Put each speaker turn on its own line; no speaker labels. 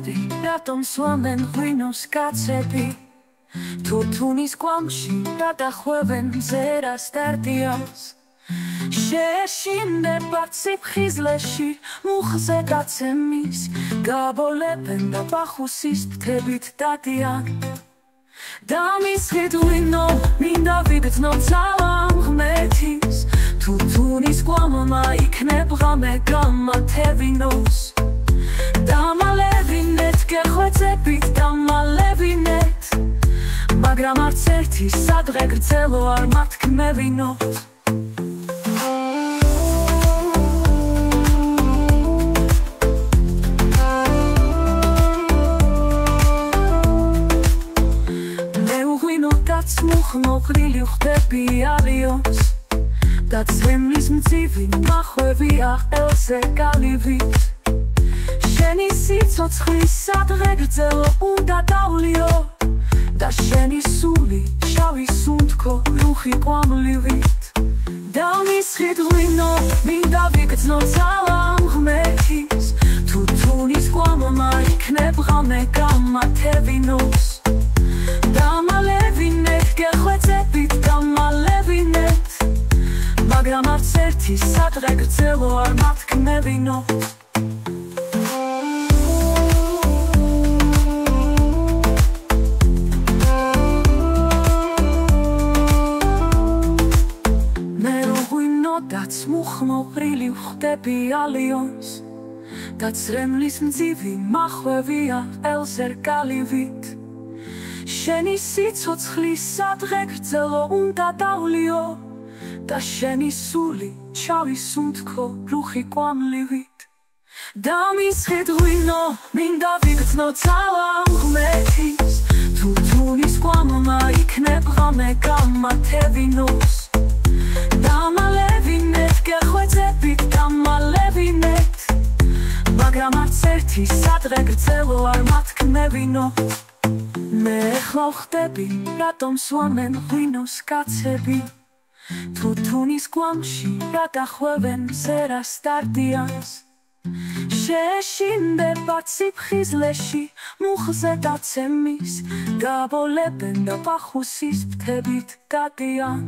ხვდი რატომ სვამენ ღვინოს კაცები თუთუნის კვამში გადახვევენ მზერას დარდიას შეეშინდება ციფხიზლეში მუხზე გაცემის გაბოლებენ და ბახუსის ფრთებით დადიან დამისხეთ ღვინო მინდა ვიგრძნო ძალამ ღმერთის თუთუნის კვამმა იქნებ ღამე გამათევინოს დამალევინეთ გეხვეწებით დამალევინეთ მაგრამ არც ერთი სადღე გრძელო არ მათქმევინოთ მუხმოყრილი ხვდები ალიონს და ცრემლის მძივი მახვევია ყელზე გალივით შენი სიცოცხლის სადღე გრძელო უნდა დავლიო და შენი სული შავი სუნთქო რუხი კვამლივით დამისხით ღვინო მინდა ვიგრძნო ძალამ ღმერთის თუთუნის კვამმა იქნებ ღამე გამათევინოს დამალევინეთ გეხვეწებით დამალევინეთ მაგრამ არც ერთი სადღე გრძელო არ მათქმევინოთ მე ღვინო დაც მუხმოყრილი ხვდები ალიონს და ცრემლის მძივი მახვევია ყელზე რკალივით შენი სიცოცხლის სადღე გრძელო უნდა დავლიო და შენი სული შავი სუნთქო რუხი კვამლივით დამისხეთ ღვინო მინდა ვიგრძნო ძალამ ღმერთის თუთუნის კვამმა იქნებ ღამე გამათევინოს დამალევინეთ გეხვეწებით დამალევინეთ მაგრამ არც ერთი სადღე გრძელო არ მათქმევინოთ მე ახლა ხვდები რატომ სვამენ ღვინოს კაცები თუთუნის კვამში გადახვევენ მზერას დარდიანს შეეშინდება ციფხიზლეში მუხზე დაცემის გაბოლებენ და ბახუსის ფრთებით დადიან